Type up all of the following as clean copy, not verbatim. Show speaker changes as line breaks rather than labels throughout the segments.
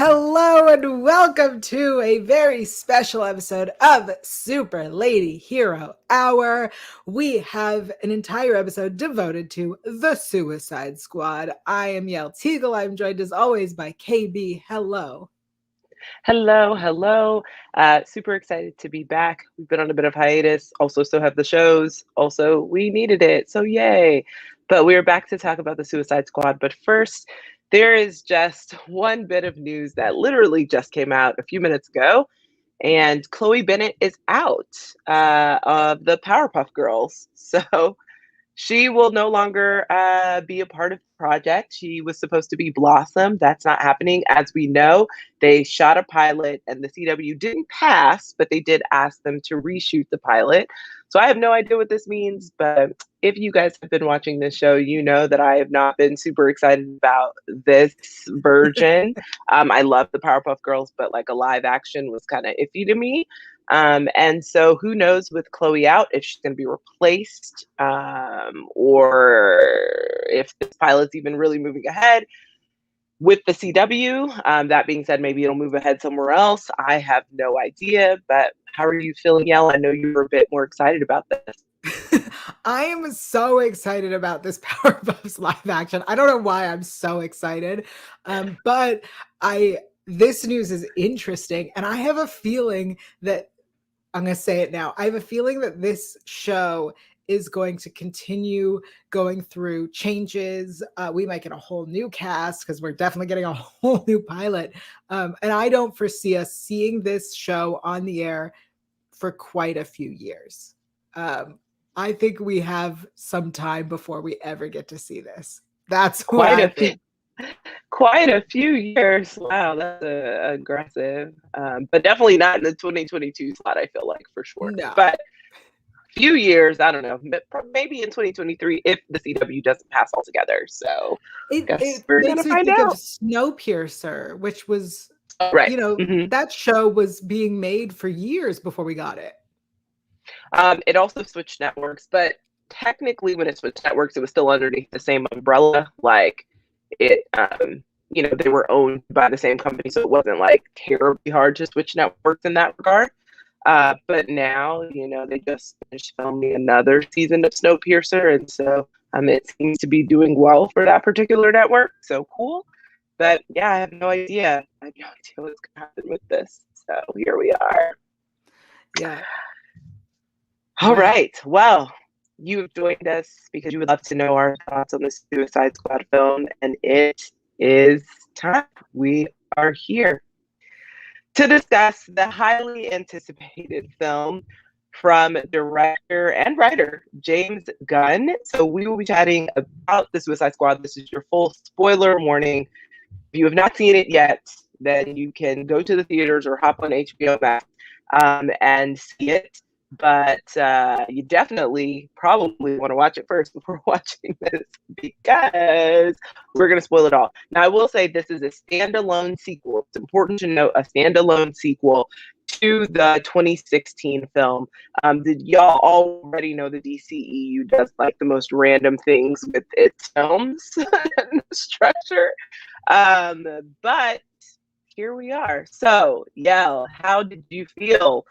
Hello and welcome to a very special episode of Super Lady Hero Hour. We have an entire episode devoted to the Suicide Squad. I am Yael Tygiel. I'm joined as always by KB. Hello.
Hello. Super excited to be back. We've been on a bit of hiatus. Also, still have the shows. Also, we needed it. So, yay. But we're back to talk about the Suicide Squad. But first, there is just one bit of news that literally just came out a few minutes ago. And Chloe Bennett is out of the Powerpuff Girls. So, she will no longer be a part of the project. She was supposed to be Blossom. That's not happening. As we know, they shot a pilot and the CW didn't pass, but they did ask them to reshoot the pilot. So I have no idea what this means, but if you guys have been watching this show, you know that I have not been super excited about this version. I love the Powerpuff Girls, but like a live action was kind of iffy to me. And so who knows with Chloe out if she's going to be replaced or if this pilot's even really moving ahead with the CW. That being said, maybe it'll move ahead somewhere else. I have no idea, but how are you feeling, Yael? I know you were a bit more excited about this.
I am so excited about this Powerpuffs live action. I don't know why I'm so excited, but this news is interesting, and I have a feeling that I'm going to say it now. I have a feeling that this show is going to continue going through changes. We might get a whole new cast because we're definitely getting a whole new pilot. And I don't foresee us seeing this show on the air for quite a few years. I think we have some time before we ever get to see this. That's what I think.
Quite a few years. Wow, that's aggressive. But definitely not in the 2022 slot, I feel like, for sure.
No.
But few years, I don't know, maybe in 2023 if the CW doesn't pass altogether. So
it
we're
makes
gonna
me
find
think
out.
of Snowpiercer, which was,
Right. Mm-hmm.
that show was being made for years before we got it.
It also switched networks, but technically when it switched networks, it was still underneath the same umbrella. Like it, they were owned by the same company, so it wasn't like terribly hard to switch networks in that regard. But now, they just finished filming another season of Snowpiercer, and so it seems to be doing well for that particular network. So cool. But yeah, I have no idea. I have no idea what's going to happen with this. So here we are.
Yeah.
All right. Well, you've joined us because you would love to know our thoughts on the Suicide Squad film, and it is time. We are here to discuss the highly anticipated film from director and writer James Gunn. So we will be chatting about the Suicide Squad. This is your full spoiler warning. If you have not seen it yet, then you can go to the theaters or hop on HBO Max and see it. But you definitely probably want to watch it first before watching this because we're going to spoil it all. Now, I will say this is a standalone sequel. It's important to note a standalone sequel to the 2016 film. Did y'all already know the DCEU does like the most random things with its films and structure? But here we are. So, Yael, how did you feel?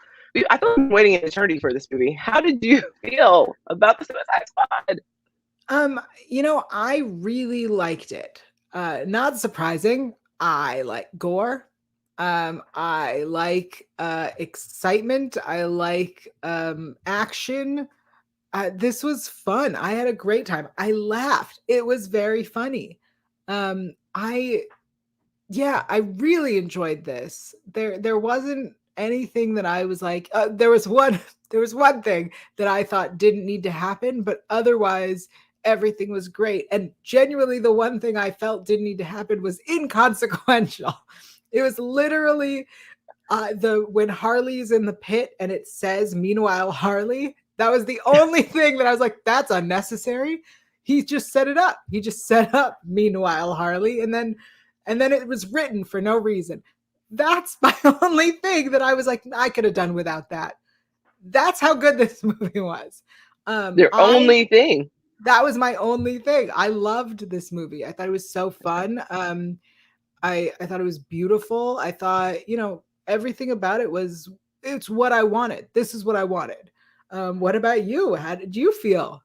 I thought we were waiting an eternity for this movie. How did you feel about the Suicide Squad?
I really liked it. Not surprising. I like gore. I like excitement. I like action. This was fun. I had a great time. I laughed. It was very funny. I really enjoyed this. There wasn't anything that I was like, there was one thing that I thought didn't need to happen, but otherwise everything was great. And genuinely the one thing I felt didn't need to happen was inconsequential. It was literally when Harley's in the pit and it says "Meanwhile Harley." That was the only thing that I was like, that's unnecessary. He just set it up. He just set up "Meanwhile Harley," and then it was written for no reason. That's my only thing that I was like, I could have done without that. That's how good this movie was.
Only thing.
That was my only thing. I loved this movie. I thought it was so fun. I thought it was beautiful. I thought, everything about it was, it's what I wanted. This is what I wanted. What about you? How did you feel?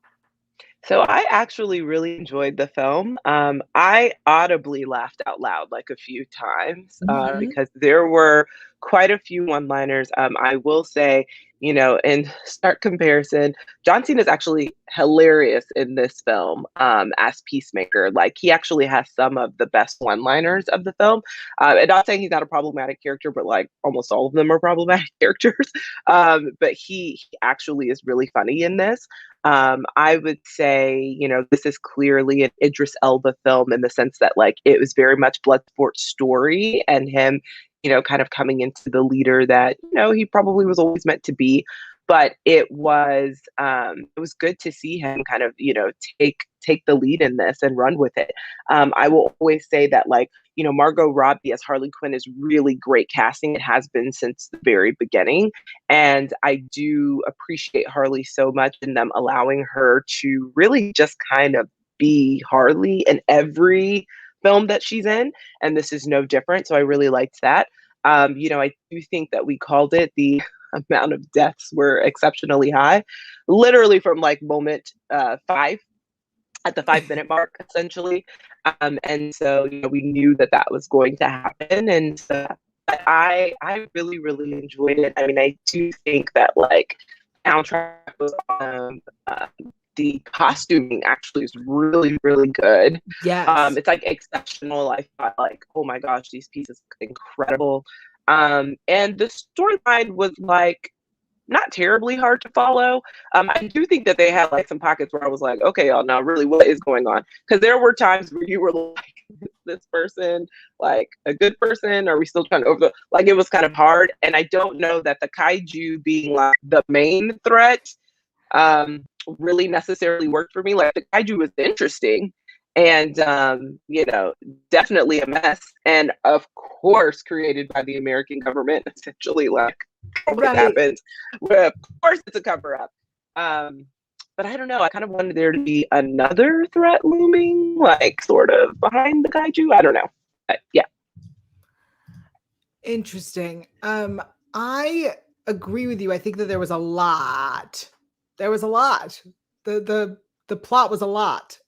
So I actually really enjoyed the film. I audibly laughed out loud like a few times
Mhm.
because there were quite a few one-liners. I will say, in stark comparison, John Cena is actually hilarious in this film as Peacemaker. Like he actually has some of the best one-liners of the film. And not saying he's not a problematic character, but like almost all of them are problematic characters. But he actually is really funny in this. I would say, this is clearly an Idris Elba film in the sense that, like, it was very much Bloodsport's story and him, kind of coming into the leader that, he probably was always meant to be. But it was good to see him kind of, take the lead in this and run with it. I will always say that, like, Margot Robbie as Harley Quinn is really great casting. It has been since the very beginning. And I do appreciate Harley so much in them allowing her to really just kind of be Harley in every film that she's in. And this is no different. So I really liked that. I do think that we called it the amount of deaths were exceptionally high, literally from like moment 5 at the 5 minute mark, essentially. And so, we knew that that was going to happen. And but I really, really enjoyed it. I mean, I do think that like soundtrack was the costuming actually is really, really good.
Yes.
It's like exceptional. I thought like, oh my gosh, these pieces look incredible. And the storyline was like not terribly hard to follow. I do think that they had like some pockets where I was like, okay, y'all, now really what is going on? Because there were times where you were like, is this person like a good person? Are we still trying to like it was kind of hard. And I don't know that the kaiju being like the main threat really necessarily worked for me. Like the kaiju was interesting and definitely a mess. And of course created by the American government, essentially like always
Right.
happens. Well, of course, it's a cover up. But I don't know. I kind of wanted there to be another threat looming, like sort of behind the kaiju. I don't know. Yeah.
Interesting. I agree with you. I think that there was a lot. There was a lot. The plot was a lot.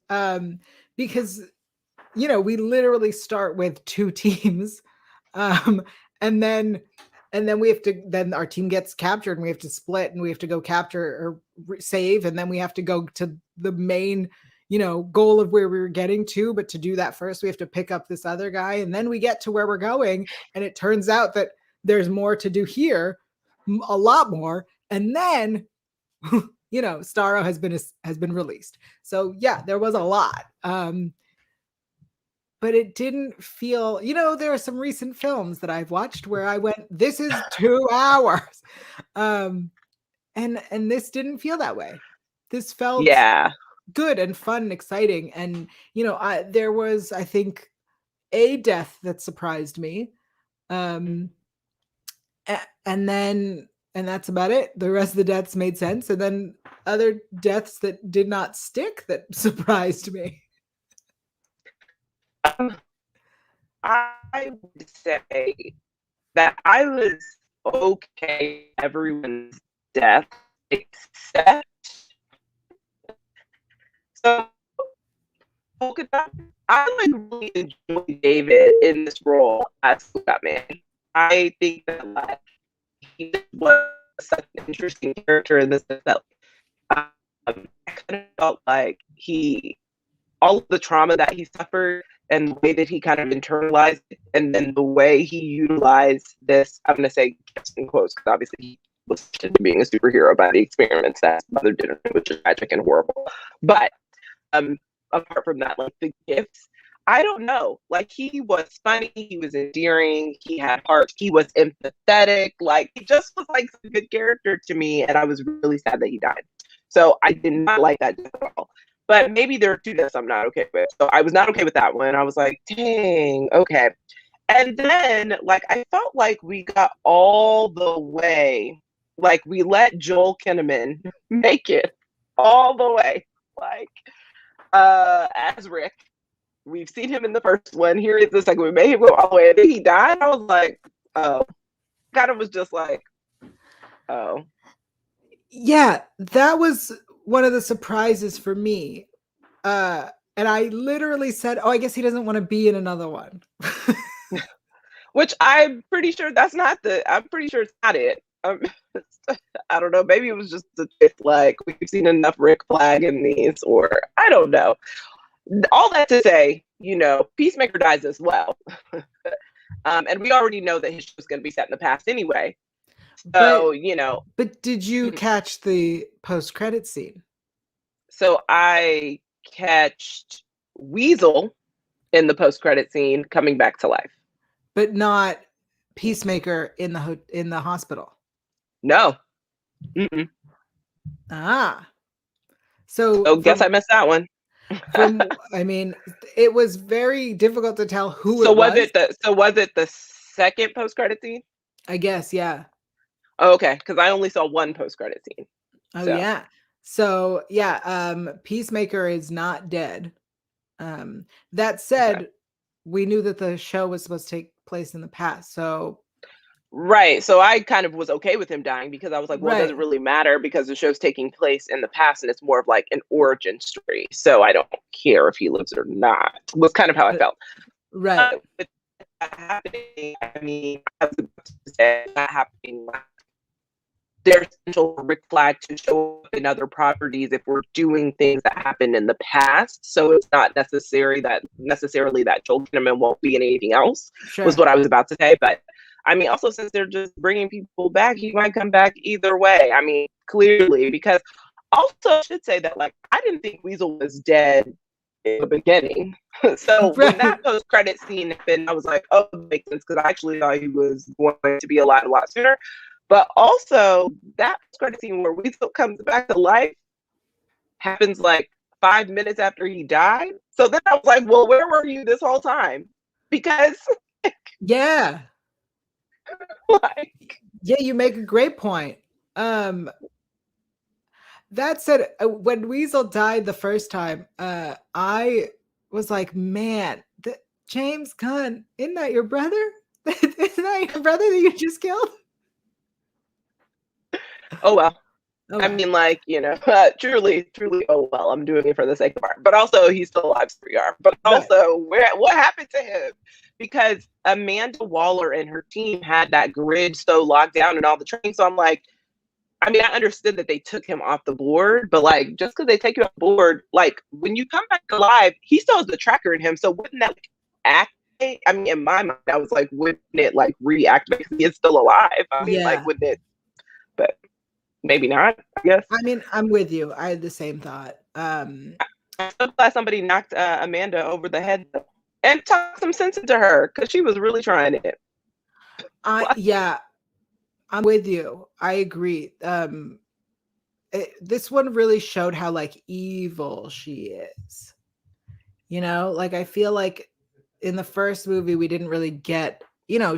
Because we literally start with two teams. Um, and then then our team gets captured and we have to split and we have to go capture or save, and then we have to go to the main goal of where we were getting to. But to do that first, we have to pick up this other guy, and then we get to where we're going, and it turns out that there's more to do here, a lot more. And then Starro has been released. So yeah, there was a lot. But it didn't feel, there are some recent films that I've watched where I went, this is 2 hours. And this didn't feel that way. This felt
Yeah.
good and fun and exciting. And, there was, I think, a death that surprised me. And that's about it. The rest of the deaths made sense. And then other deaths that did not stick that surprised me.
I would say that I was okay with everyone's death except so Polka Dot. I like really enjoy David in this role as Polka Dot Man. I think that like he was such an interesting character in this that I kind of felt like all of the trauma that he suffered and the way that he kind of internalized it, and then the way he utilized this, I'm going to say in quotes, because obviously he was into being a superhero by the experiments that his mother did, which is tragic and horrible. But apart from that, like the gifts, I don't know. Like he was funny, he was endearing, he had heart, he was empathetic. Like he just was like a good character to me, and I was really sad that he died. So I did not like that at all. But maybe there are two deaths I'm not okay with. So I was not okay with that one. I was like, dang, okay. And then, like, I felt like we got all the way, like, we let Joel Kinnaman make it all the way, like, as Rick. We've seen him in the first one. Here is the second. We made him go all the way. And then he died. I was like, oh. Kind of was just like, oh.
Yeah, that was one of the surprises for me. And I literally said, oh, I guess he doesn't want to be in another one.
Which I'm pretty sure I'm pretty sure it's not it. I don't know. Maybe it was just like we've seen enough Rick Flag in these, or I don't know. All that to say, Peacemaker dies as well. And we already know that his show is going to be set in the past anyway. So,
But did you catch the post-credit scene?
So I catched Weasel in the post-credit scene coming back to life.
But not Peacemaker in the hospital.
No. Mm-mm. So guess I missed that one.
I mean, it was very difficult to tell who
so
it was.
Was it the second post-credit scene?
I guess, yeah.
Oh, okay, because I only saw one post-credit scene.
Oh, yeah. So, yeah, Peacemaker is not dead. That said, okay. We knew that the show was supposed to take place in the past, so...
Right, so I kind of was okay with him dying because I was like, well, it doesn't really matter because the show's taking place in the past and it's more of like an origin story, so I don't care if he lives or not, was kind of how I felt.
Right.
With that happening, I mean, I was about to say that happening, there's potential for Rick Flag to show up in other properties if we're doing things that happened in the past. So it's not necessarily that Joel Kinnaman won't be in anything else, was what I was about to say. But I mean, also since they're just bringing people back, he might come back either way. I mean, clearly, because also I should say that like I didn't think Weasel was dead in the beginning. So when that post-credit scene happened, I was like, oh, it makes sense because I actually thought he was going to be alive a lot sooner. But also, that credit scene where Weasel comes back to life happens like 5 minutes after he died. So then I was like, well, where were you this whole time? Because...
yeah. Yeah, you make a great point. That said, when Weasel died the first time, I was like, man, James Gunn, isn't that your brother? Isn't that your brother that you just killed?
Oh well. I mean, like, truly, oh well, I'm doing it for the sake of art. But also, he's still alive, so we are. But also, what happened to him? Because Amanda Waller and her team had that grid so locked down and all the training. So I'm like, I mean, I understood that they took him off the board, but like, just because they take you off the board, like, when you come back alive, he still has the tracker in him. So wouldn't that activate? I mean, in my mind, I was like, wouldn't it like reactivate? He is still alive. I mean, like, wouldn't it? But maybe not, I guess.
I mean, I'm with you. I had the same thought.
I'm so glad somebody knocked Amanda over the head and talked some sense into her because she was really trying it.
Yeah, I'm with you. I agree. This one really showed how like evil she is. Like I feel like in the first movie we didn't really get,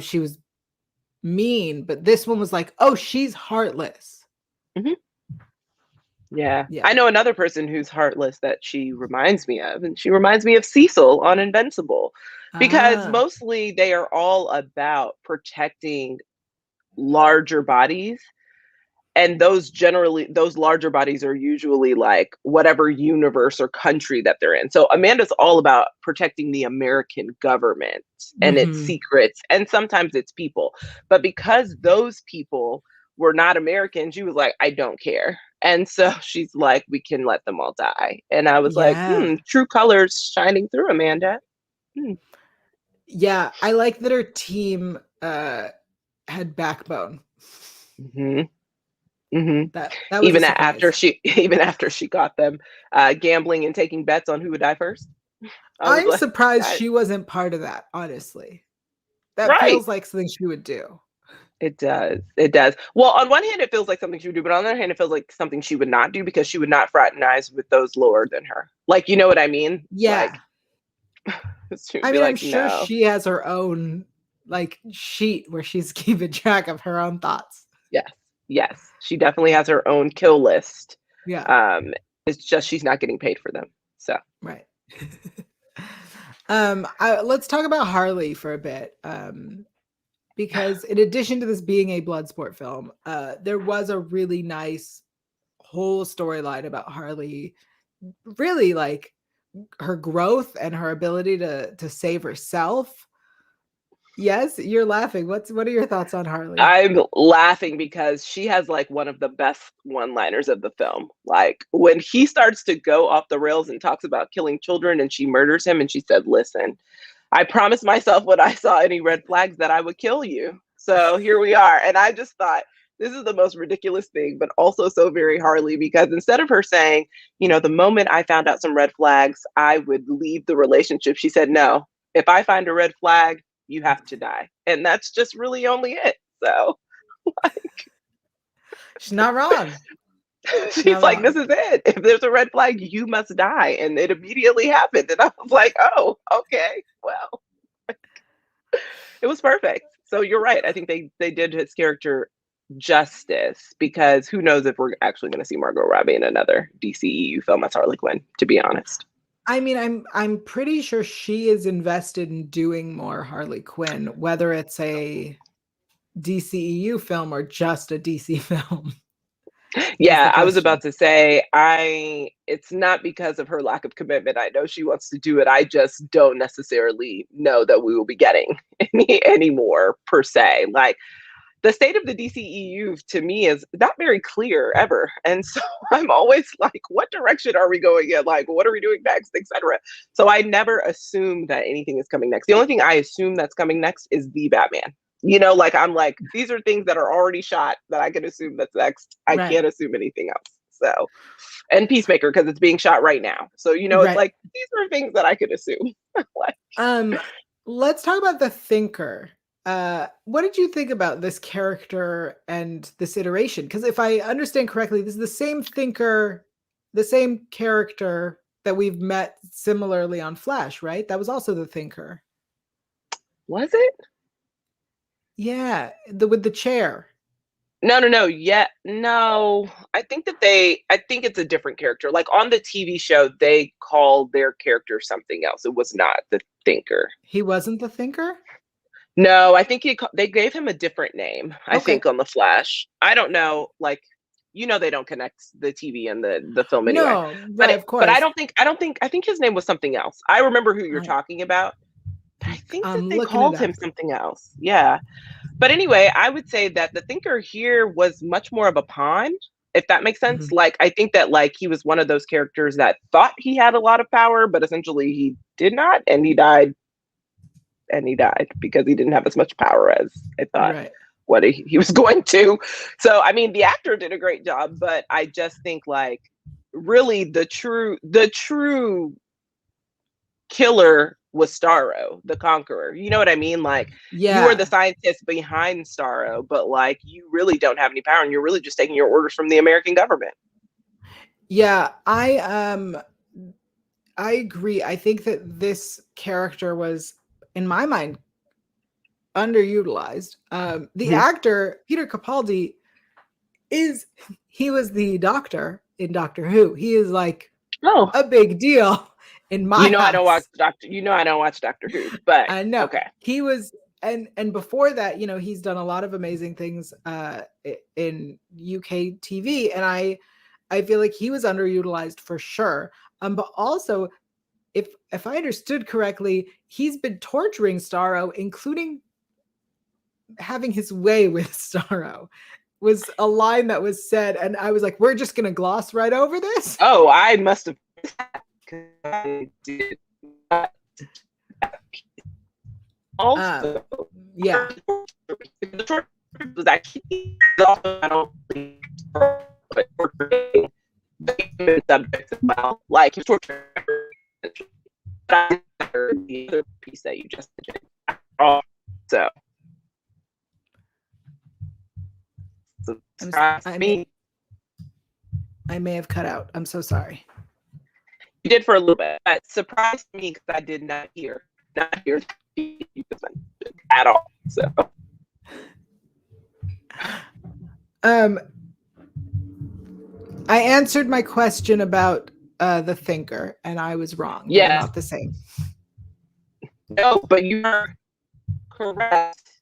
she was mean, but this one was like, oh, she's heartless.
Mm-hmm. Yeah. I know another person who's heartless that she reminds me of, and she reminds me of Cecil on Invincible, because mostly they are all about protecting larger bodies, and those larger bodies are usually like whatever universe or country that they're in. So Amanda's all about protecting the American government and its secrets, and sometimes its people. But because those people were not American, she was like, I don't care. And so she's like, we can let them all die. And I was like, true colors shining through, Amanda.
Yeah, I like that her team had backbone.
Mm-hmm. Mm-hmm.
That was
even after she got them gambling and taking bets on who would die first.
I'm surprised she wasn't part of that, honestly. That feels like something she would do.
It does. Well, on one hand, it feels like something she would do, but on the other hand, it feels like something she would not do because she would not fraternize with those lower than her. Like, you know what I mean?
Yeah.
I mean,
I'm sure she has her own like sheet where she's keeping track of her own thoughts.
Yes. She definitely has her own kill list.
Yeah.
It's just she's not getting paid for them. So
right. Let's talk about Harley for a bit. Because in addition to this being a Bloodsport film, there was a really nice whole storyline about Harley, really like her growth and her ability to save herself. Yes, you're laughing. What are your thoughts on Harley?
I'm laughing because she has like one of the best one-liners of the film. Like when he starts to go off the rails and talks about killing children and she murders him and she said, "Listen, I promised myself when I saw any red flags that I would kill you. So here we are." And I just thought this is the most ridiculous thing, but also so very Harley, because instead of her saying, the moment I found out some red flags, I would leave the relationship, she said, "No, if I find a red flag, you have to die." And that's just really only it. So
She's not wrong.
she's like, "This is it. If there's a red flag, you must die." And it immediately happened. And I was like, "Oh, okay. Well, it was perfect." So you're right. I think they did his character justice, because who knows if we're actually going to see Margot Robbie in another DCEU film as Harley Quinn, to be honest.
I mean, I'm pretty sure she is invested in doing more Harley Quinn, whether it's a DCEU film or just a DC film.
Yeah, I was about to say, it's not because of her lack of commitment. I know she wants to do it. I just don't necessarily know that we will be getting any more per se. Like the state of the DCEU to me is not very clear ever. And so I'm always like, what direction are we going in? Like, what are we doing next, etc. So I never assume that anything is coming next. The only thing I assume that's coming next is the Batman. Like I'm like, these are things that are already shot that I can assume that's next. I can't assume anything else. So, and Peacemaker, because it's being shot right now. So, it's like, these are things that I could assume.
Like, let's talk about the Thinker. What did you think about this character and this iteration? Because if I understand correctly, this is the same Thinker, the same character that we've met similarly on Flash, right? That was also the Thinker.
Was it?
Yeah, with the chair.
No. Yeah, no. I think it's a different character. Like on the TV show, they called their character something else. It was not the Thinker.
He wasn't the Thinker?
No, I think they gave him a different name. I think on the Flash. I don't know. Like, they don't connect the TV and the film anyway.
No, right, of course.
But I think his name was something else. I remember who you're talking about. I think that they called him something else. Yeah. But anyway, I would say that the Thinker here was much more of a pawn, if that makes sense. Mm-hmm. Like, I think that like he was one of those characters that thought he had a lot of power, but essentially he did not, and he died. And he died because he didn't have as much power as I thought what he was going to. So, I mean, the actor did a great job, but I just think like really the true killer was Starro, the Conqueror. You know what I mean? Like, you are the scientist behind Starro, but like you really don't have any power, and you're really just taking your orders from the American government.
Yeah, I agree. I think that this character was, in my mind, underutilized. The actor Peter Capaldi he was the Doctor in Doctor Who. He is like a big deal in my house.
I don't watch Doctor Who, but
I know.
Okay.
He was, and before that, he's done a lot of amazing things in UK TV, and I feel like he was underutilized for sure. But also, if I understood correctly, he's been torturing Starro, including having his way with Starro. Was a line that was said, and I was like, we're just gonna gloss right over this.
Oh, I must have. Also,
yeah,
the short was actually also I don't think subjects as well, like his torture. The other piece that you just mentioned. So.
I may have cut out. I'm so sorry.
You did for a little bit. It surprised me because I did not hear at all. So,
I answered my question about the Thinker, and I was wrong.
Yeah,
they're not the same.
No, but you are correct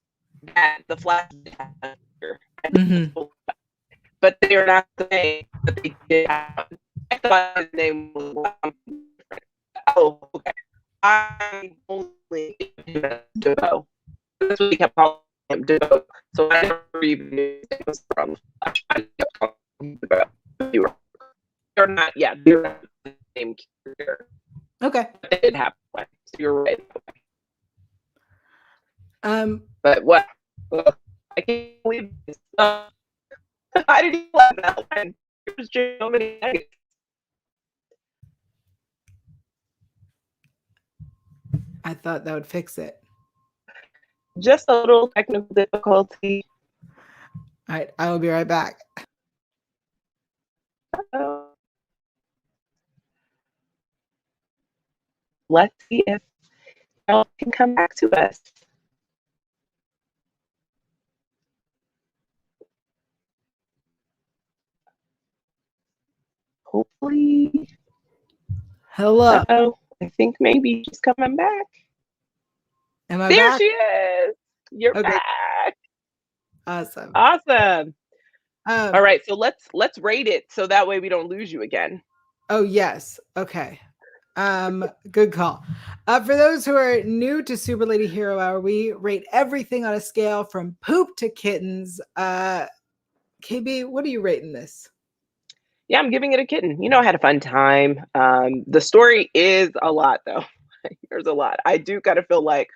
that the Flash did have a character.
Mm-hmm.
But they are not saying that they did have. I thought his name was different. Oh, okay. I only Devo. That's what we kept calling him, Devo. So I never even knew his name was from Flash. I kept calling him Devo. You were they're not, yeah, they're not the same character.
Okay.
But they did have one. So you're right.
Um,
But what? Ugh, I can't believe this. I didn't even like that line. There's just so many negatives.
I thought that would fix it.
Just a little technical difficulty.
All right, I will be right back.
Let's see if y'all can come back to us. Hopefully.
Hello.
Uh-oh. I think maybe she's coming back.
Am I
There
back?
she is. You're
Okay.
back.
Awesome.
Awesome. All right, so let's rate it so that way we don't lose you again.
Oh yes. Okay. Good call. For those who are new to Super Lady Hero Hour, we rate everything on a scale from poop to kittens. KB, what are you rating this?
Yeah, I'm giving it a kitten. You know, I had a fun time. The story is a lot though. There's a lot. I do kind of feel like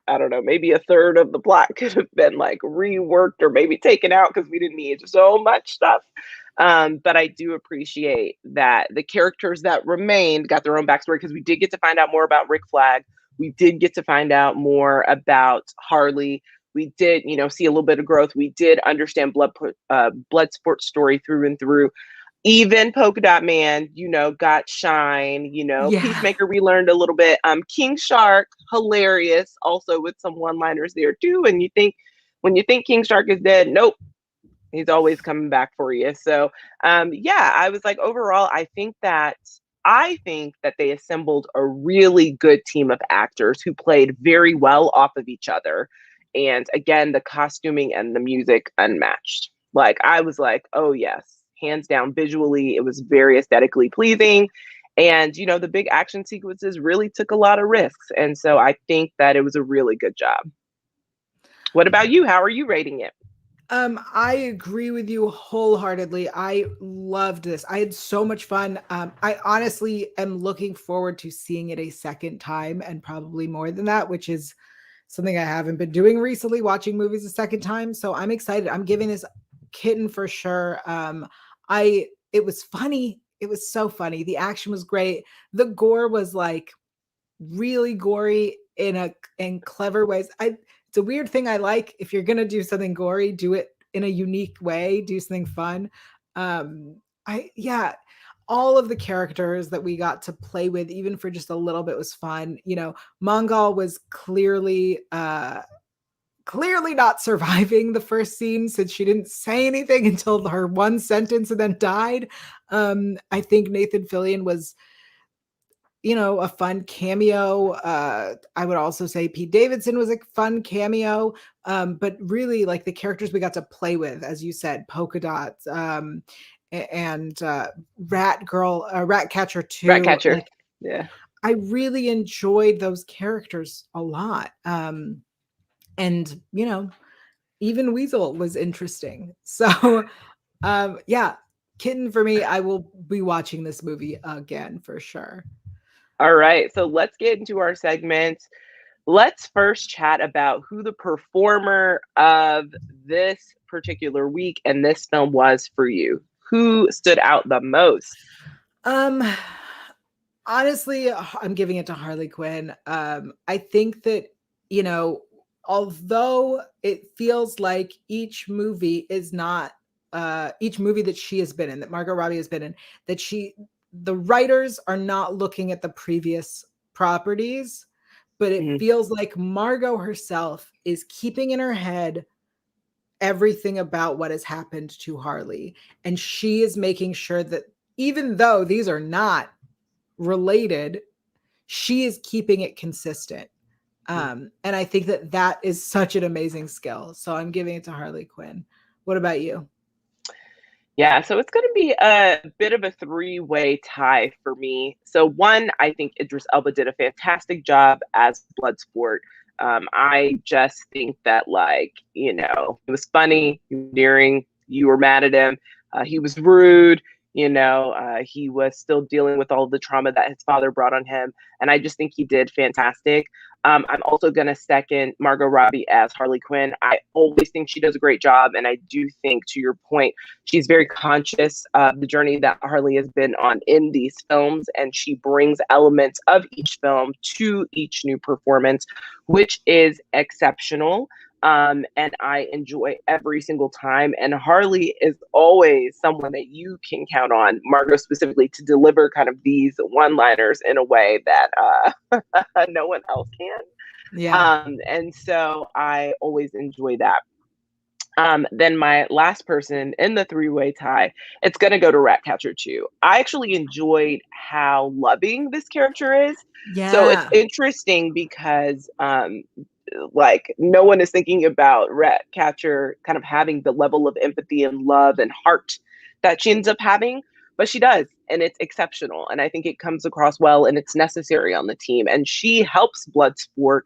I don't know, maybe a third of the plot could have been like reworked or maybe taken out because we didn't need so much stuff. But I do appreciate that the characters that remained got their own backstory because we did get to find out more about Rick Flag. We did get to find out more about Harley. We did, you know, see a little bit of growth. We did understand Bloodsport story through and through. Even Polka Dot Man, you know, got shine. You know,
Yeah.
Peacemaker, we learned a little bit. King Shark, hilarious, also with some one-liners there too. And you think when you think King Shark is dead, nope, he's always coming back for you. So, yeah, I was like, overall, I think that they assembled a really good team of actors who played very well off of each other. And again, the costuming and the music unmatched. Like I was like, oh yes, hands down, visually, it was very aesthetically pleasing. And you know, the big action sequences really took a lot of risks. And so I think that it was a really good job. What about you? How are you rating it?
I agree with you wholeheartedly. I loved this. I had so much fun. I honestly am looking forward to seeing it a second time and probably more than that, which is something I haven't been doing recently, watching movies a second time. So I'm excited. I'm giving this kitten for sure. It was funny. It was so funny. The action was great. The gore was like really gory in clever ways. It's a weird thing I like. If you're gonna do something gory, do it in a unique way, do something fun. I yeah, all of the characters that we got to play with, even for just a little bit, was fun. You know, Mongol was clearly not surviving the first scene since she didn't say anything until her one sentence and then died. I think Nathan Fillion was, you know, a fun cameo. I would also say Pete Davidson was a fun cameo. But really, like the characters we got to play with, as you said, Polka Dots, and Rat Catcher too.
Ratcatcher.
Like
Yeah.
I really enjoyed those characters a lot. And you know, even Weasel was interesting. So yeah, kitten for me. I will be watching this movie again for sure.
All right. So let's get into our segments. Let's first chat about who the performer of this particular week and this film was for you. Who stood out the most?
Um, honestly, I'm giving it to Harley Quinn. I think that, you know, although it feels like each movie that she has been in, that Margot Robbie has been in, that the writers are not looking at the previous properties, but it
Mhm.
feels like Margot herself is keeping in her head everything about what has happened to Harley. And she is making sure that even though these are not related, she is keeping it consistent. And I think that that is such an amazing skill. So I'm giving it to Harley Quinn. What about you?
Yeah, so it's going to be a bit of a three-way tie for me. So one, I think Idris Elba did a fantastic job as Bloodsport. I just think that, like, it was funny, endearing. You were mad at him. He was rude. He was still dealing with all the trauma that his father brought on him, and I just think he did fantastic. I'm also going to second Margot Robbie as Harley Quinn. I always think she does a great job, and I do think, to your point, she's very conscious of the journey that Harley has been on in these films, and she brings elements of each film to each new performance, which is exceptional. And I enjoy every single time. And Harley is always someone that you can count on, Margot specifically, to deliver kind of these one-liners in a way that no one else can.
Yeah.
And so I always enjoy that. Then my last person in the three-way tie, it's going to go to Ratcatcher 2. I actually enjoyed how loving this character is. So it's
Yeah.
interesting because like no one is thinking about Ratcatcher kind of having the level of empathy and love and heart that she ends up having, but she does, and it's exceptional. And I think it comes across well, and it's necessary on the team. And she helps Bloodsport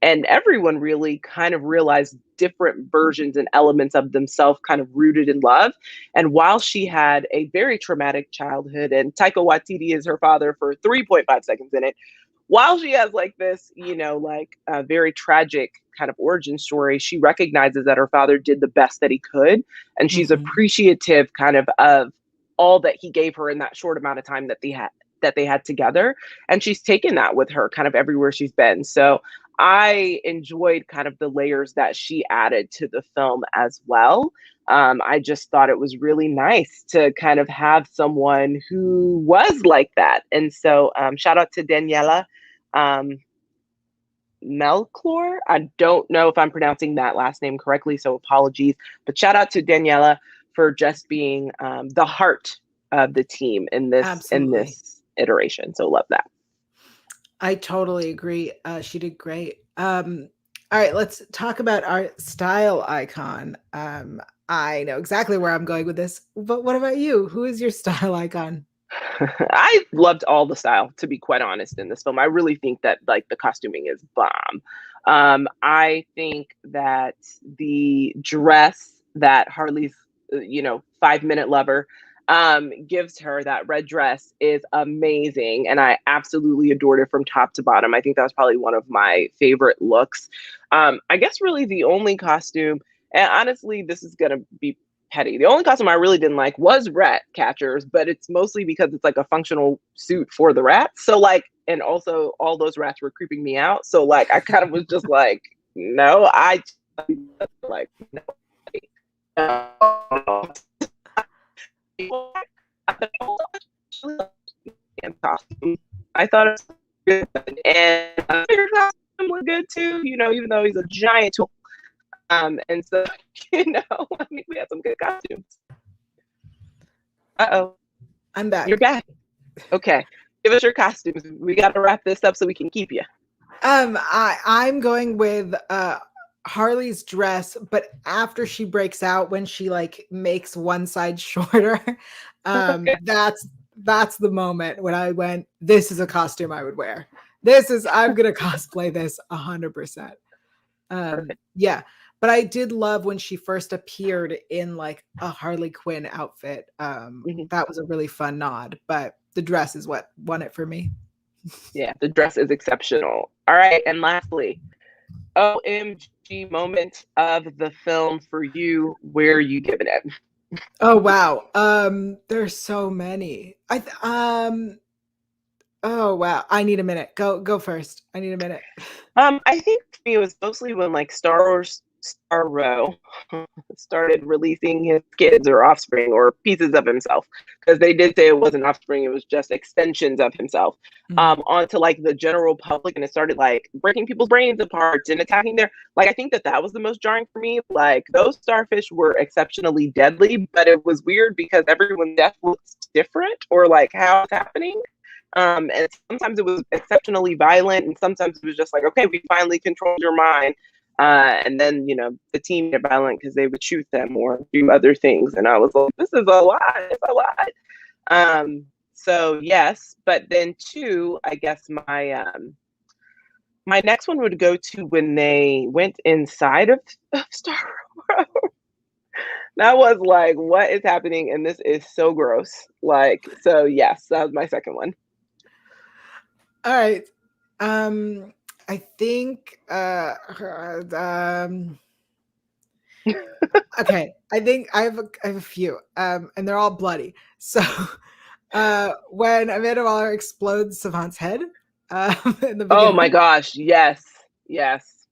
and everyone really kind of realize different versions and elements of themselves kind of rooted in love. And while she had a very traumatic childhood, and Taika Waititi is her father for 3.5 seconds in it, while she has like this, like a very tragic kind of origin story, she recognizes that her father did the best that he could. And she's
Mhm.
appreciative kind of all that he gave her in that short amount of time that they had together. And she's taken that with her kind of everywhere she's been. So I enjoyed kind of the layers that she added to the film as well. I just thought it was really nice to kind of have someone who was like that. And so shout out to Daniela um, Melclor. I don't know if I'm pronouncing that last name correctly, so apologies. But shout out to Daniela for just being the heart of the team in this
Absolutely.
iteration. So love that.
I totally agree. She did great. All right, let's talk about our style icon. I know exactly where I'm going with this, but what about you? Who is your style icon?
I loved all the style, to be quite honest, in this film. I really think that like the costuming is bomb. I think that the dress that Harley's, 5-minute lover gives her, that red dress, is amazing. And I absolutely adored it from top to bottom. I think that was probably one of my favorite looks. I guess really the only costume, and honestly, this is going to be petty. The only costume I really didn't like was rat catchers, but it's mostly because it's like a functional suit for the rats. So like, and also all those rats were creeping me out. So like, I kind of was just like, no, I like no. I thought it was good, and the costume was good too. Even though he's a giant tool. And so, I think we had some good costumes. Uh-oh,
I'm back.
you're back. Okay, give us your costumes. We got to wrap this up so we can keep you.
I'm going with Harley's dress, but after she breaks out, when she like makes one side shorter,
Okay.
that's the moment when I went, this is a costume I would wear. I'm gonna cosplay this 100%. Yeah. But I did love when she first appeared in like a Harley Quinn outfit.
Mhm.
That was a really fun nod, but the dress is what won it for me.
Yeah, the dress is exceptional. All right, and lastly, OMG moment of the film for you. Where are you giving it?
Oh wow. There's so many. Oh wow. I need a minute. Go first. I need a minute.
I think for me it was mostly when like Star Row started releasing his kids or offspring or pieces of himself, because they did say it wasn't offspring, it was just extensions of himself, onto like the general public, and it started like breaking people's brains apart and attacking their, like, I think that was the most jarring for me. Like, those starfish were exceptionally deadly, but it was weird because everyone's death looks different, or like how it's happening. And sometimes it was exceptionally violent, and sometimes it was just like, okay, we finally controlled your mind. And then, the team get violent because they would shoot them or do other things. And I was like, this is a lot. It's a lot. So yes, but then two, I guess my next one would go to when they went inside of Star Wars. That was like, what is happening? And this is so gross. Like, so yes, that was my second one.
All right. I think okay. I think I have a few. And they're all bloody. So when Amanda Waller explodes Savant's head in the
Oh my
beginning.
gosh, yes. Yes.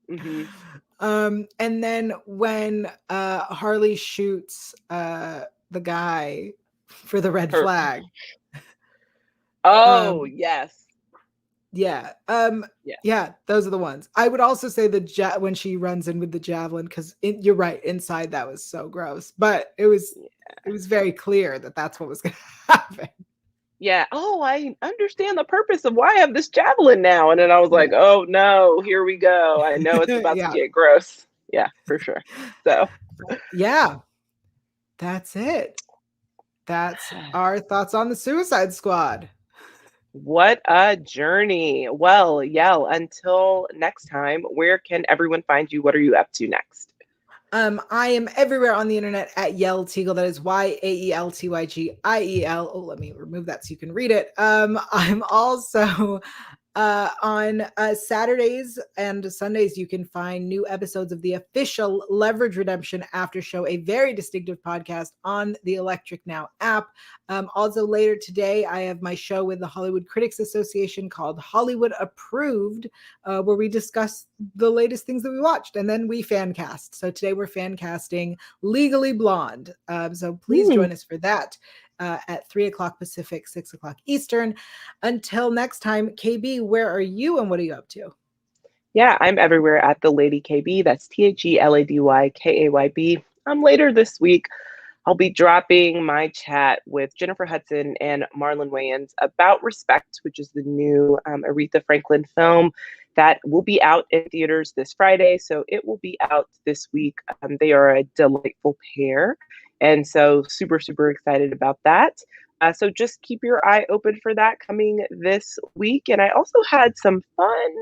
And then when Harley shoots the guy for the red
Her.
flag.
Oh,
Um,
yes.
yeah.
Yeah.
Yeah, those are the ones. I would also say when she runs in with the javelin, because you're right, inside that was so gross. But it was very clear that that's what was going to happen.
Yeah. Oh, I understand the purpose of why I have this javelin now. And then I was like,
Yeah.
oh no, here we go. I know it's about to
Yeah.
get gross. Yeah, for sure. So
Yeah. That's it. That's our thoughts on the Suicide Squad.
what a journey. Well, Yael, until next time, where can everyone find you? What are you up to next?
I am everywhere on the internet at Yael Tygiel. That is YAELTYGIEL. Oh, let me remove that so you can read it. I'm also on Saturdays and Sundays. You can find new episodes of the official Leverage Redemption After Show, a very distinctive podcast on the Electric Now app. Also, later today, I have my show with the Hollywood Critics Association called Hollywood Approved, where we discuss the latest things that we watched, and then we fan cast. So today we're fan casting Legally Blonde. So please join us for that at 3 o'clock Pacific, 6 o'clock Eastern. Until next time, KB, where are you and what are you up to?
Yeah, I'm everywhere at the Lady KB. That's THELADYKAYB. Later this week, I'll be dropping my chat with Jennifer Hudson and Marlon Wayans about Respect, which is the new Aretha Franklin film that will be out in theaters this Friday. So it will be out this week. They are a delightful pair. And so super, super excited about that. So just keep your eye open for that coming this week. And I also had some fun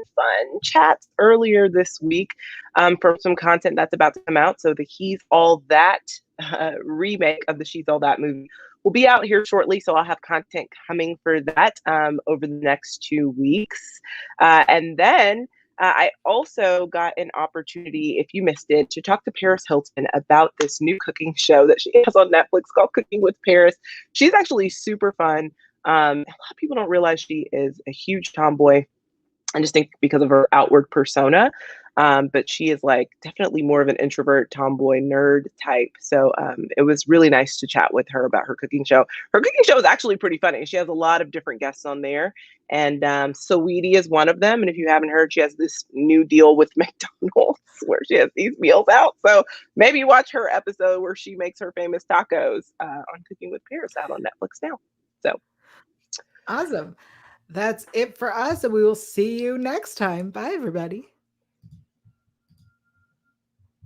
chats earlier this week from some content that's about to come out. So the He's All That remake of the She's All That movie will be out here shortly. So I'll have content coming for that over the next 2 weeks. And then I also got an opportunity, if you missed it, to talk to Paris Hilton about this new cooking show that she has on Netflix called Cooking with Paris. She's actually super fun. A lot of people don't realize she is a huge tomboy. I just think because of her outward persona. But she is like definitely more of an introvert, tomboy, nerd type. So it was really nice to chat with her about her cooking show. Her cooking show is actually pretty funny. She has a lot of different guests on there. And Saweetie is one of them. And if you haven't heard, she has this new deal with McDonald's where she has these meals out. So maybe watch her episode where she makes her famous tacos on Cooking with Paris out on Netflix now. So
Awesome. That's it for us, and we will see you next time. Bye, everybody.